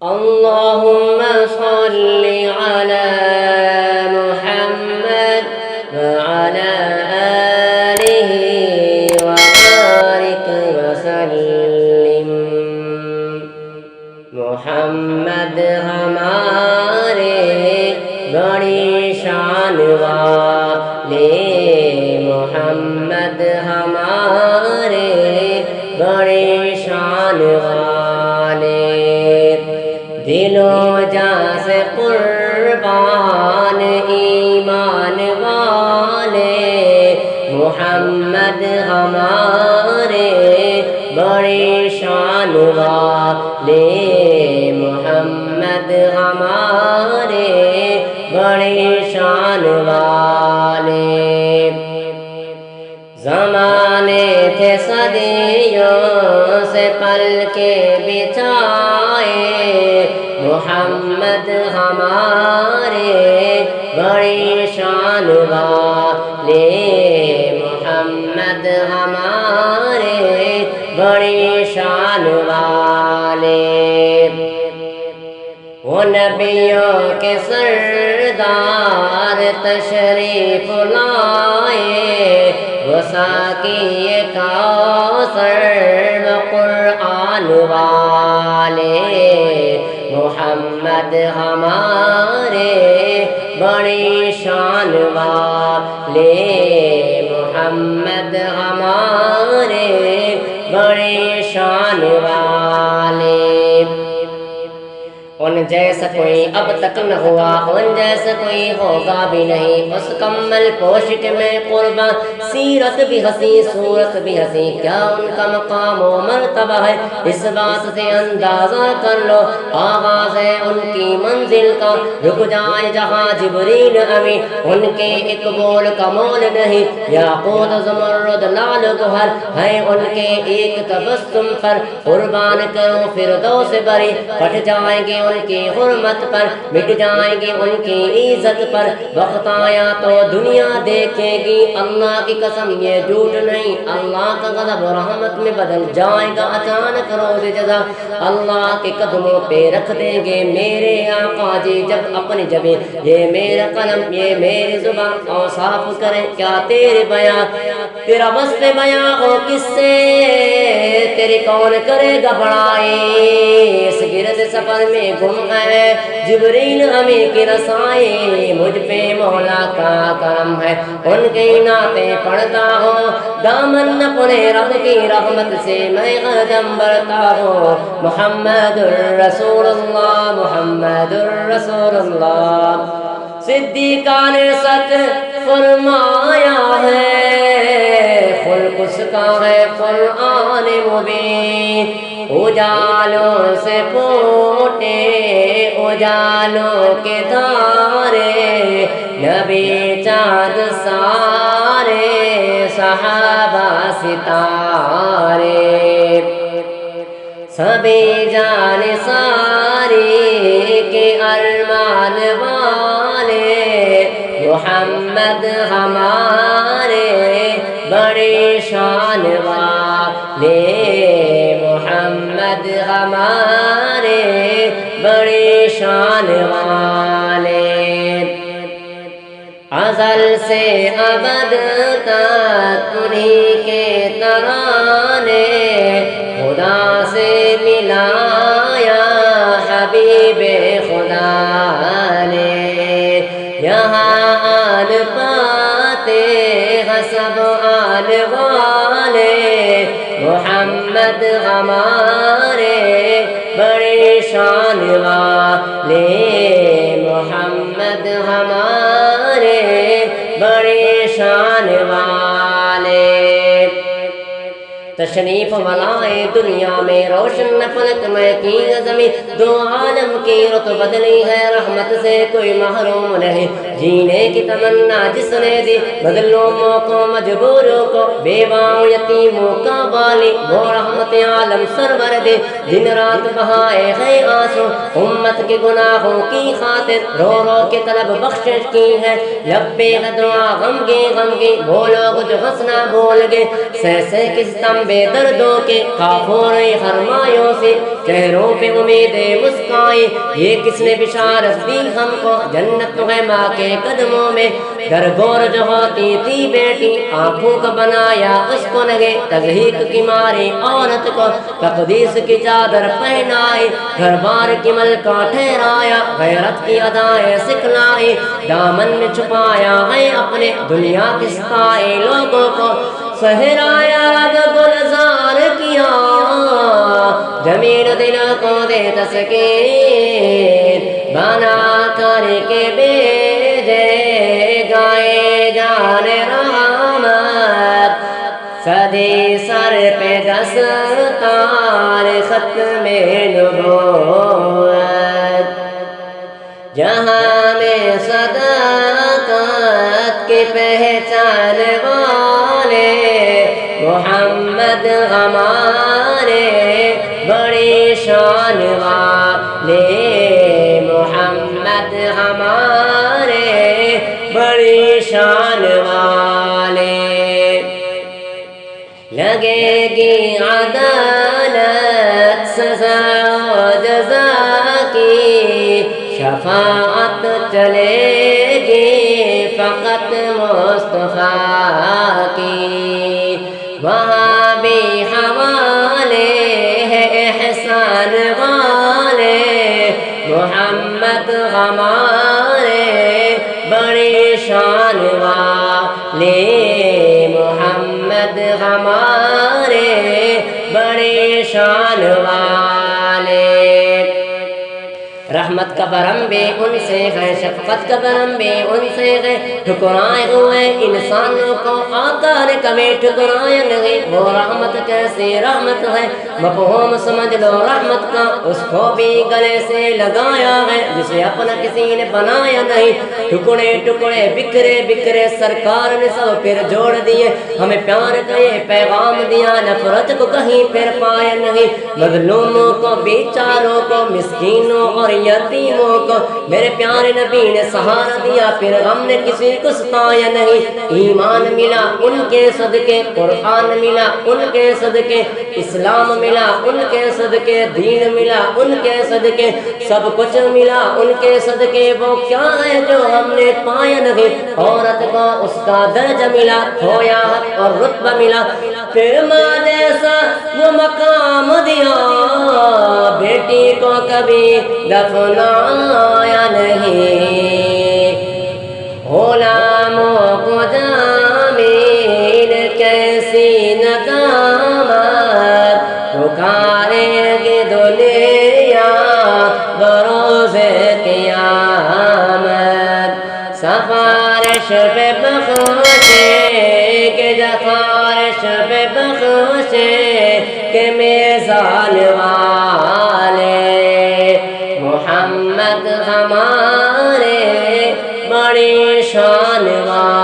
اللهم صل على محمد وعلى آله وبارك وسلم. محمد ہمارے بڑی شان والے، محمد ہمارے بڑی شان والے، دل و جاں سے قربان ایمان والے، محمد ہمارے بڑی شان والے، محمد ہمارے بڑی شان والے. زمانے تھے صدیوں سے پل کے بچھائے، محمد ہمارے بڑی شان والے، محمد ہمارے بڑی شان والے. وہ نبیوں کے سردار تشریف لائے، وہ ساقی کوثر و قرآن والے، محمد ہمارے بڑی شان والے، محمد ہمارے بڑی شان والے. ان جیسا کوئی اب تک نہ ہوا، ان جیسا کوئی ہوگا بھی نہیں، اس کمل پوشک میں قربان، سیرت بھی ہنسی صورت بھی ہنسی، کیا ان کا مقام و مرتبہ ہے، اس بات سے اندازہ کر لو. آغاز ہے ان کی منزل کا، رک جائے جہاں جبریل امین، ان کے ایک بول کا مول نہیں، یاقوت زمرد لال گوہر ہے ان کے ایک تبسم پر. قربان کرو فردوس بری، پٹ جائیں گے ان کی حرمت پر، مٹ جائیں گے ان کی عزت پر. وقت آیا تو دنیا دیکھے گی، اللہ کی قسم یہ جھوٹ نہیں، اللہ کا غضب رحمت میں بدل جائے گا اچانک روز جزا. اللہ کے قدموں پہ رکھ دیں گے میرے آقا جی جب اپنی جبیں، یہ میرا قلم یہ میری زبان اوصاف کریں کیا تیرے بیان، تیرا وصف بیان ہو کس سے، تیری کون کرے گا بڑائی. اس گرد سفر میں گم گئے جبریل ہمیں کی رسائی، مجھ پہ مولا کا کرم ہے ان کی نعتیں پڑھتا ہوں، دامن اپنے رب کی رحمت سے میں قدم بڑھتا ہوں. محمد الرسول اللہ، محمد الرسول اللہ. صدیقہ نے سچ فرمایا ہے، خلق اس کا ہے قرآن مبین، اجالوں سے پھوٹے اجالوں کے تارے، نبی چاند سارے صحابہ ستارے، سبھی جان ساری کے ارمان والے، محمد ہمارے بڑی شان والے، محمد ہمارے بڑی شان والے. ازل سے ابد تک انہی کے ترانے، خدا سے ملایا حبیب خدا نے، یہاں آن پاتے ہیں سب آن والے، محمد ہمارے بڑی شان والے، محمد ہمارے بڑی شان والے. تشریف والائے دنیا میں روشن فلک میں کی زمین، دو عالم کی رت بدلی ہے رحمت سے کوئی محروم نہیں، جینے کی تمنا جس نے دی مظلوموں کو مجبوروں کو، بیواؤں یتیموں کا والی وہ رحمت عالم سرور دے، دن رات بہائے ہے آنسو امت کے گناہوں کی خاطر رو رو کے طلب بخشش کی ہے، لبے دعا غم کی وہ لوگ جو ہنسنا بھول گئے، سہ کے ستم بے دردوں کے کافور خرمایوں سے چہروں پہ امید مسکائے، یہ کس نے بشارت دی ہم کو جنت ہے ماں کے قدموں میں، درگور جو ہوتی تھی بیٹی آنکھوں کا بنایا اس کو لگے تضحیک کی ماری عورت کو تقدیس کی چادر پہنائی، گھر بار کی ملکہ ٹھہرایا، غیرت کی ادائیں سکھلائی، دامن میں چھپایا ہے اپنے دنیا کے ستائے لوگوں کو، صحرایا اب گلزار کیا جمیل دل کو دے تسکین، بنا کر کے بھیجے گائے جان رحمت، صدی سر پہ دستار ختم نبوت، جہاں میں صداقت کی پہچان والے محمد ہمارے بڑی شان والے، محمد ہمارے بڑی شان والے، لگے گی عدالت سزا و جزا کی، شفاعت چلے گی فقط مصطفیٰ کی، وہاں بھی حوالے ہے احسان والے، محمد ہمارے بڑی شان والے، محمد ہمارے بڑی شان والے، رحمت کا برم بھی ان سے ہے، شفقت کا برم بھی ان سے ہے، ٹھکرائے ہوئے انسانوں کو آقا نے کبھی ٹھکرایا نہیں، وہ رحمت کیسی رحمت ہے، مفہوم سمجھ لو رحمت کا، اس کو بھی گلے سے لگایا ہے جسے اپنا کسی نے بنایا نہیں، ٹکڑے ٹکڑے بکھرے بکھرے سرکار نے سب پھر جوڑ دیے، ہمیں پیار کا یہ پیغام دیا، نفرت کو کہیں پھر پایا نہیں، مظلوموں کو بیچاروں کو مسکینوں اور یتیموں کو میرے پیارے نبی نے سہارا دیا، پھر ہم نے کسی کو ستایا نہیں، ایمان ملا ان کے صدقے، قرآن ملا ان کے صدقے، اسلام ملا ان کے صدقے، دین ملا ان کے صدقے، سب کچھ ملا ان کے صدقے، وہ کیا ہے جو ہم نے پایا نہیں، عورت کو اس کا درجہ ملا، کھویا حق اور رتبہ ملا، پھر ماں جیسا وہ مقام دیا، بیٹی کو کبھی دفنایا نہیں، غلاموں کو جامین کیسی ندامت، پکارے گی دنیا بروز قیامت، سفارش پہ بخشے کہ سفارش پہ بخشے کہ میزان والے، محمد ہمارے بڑی شان والے۔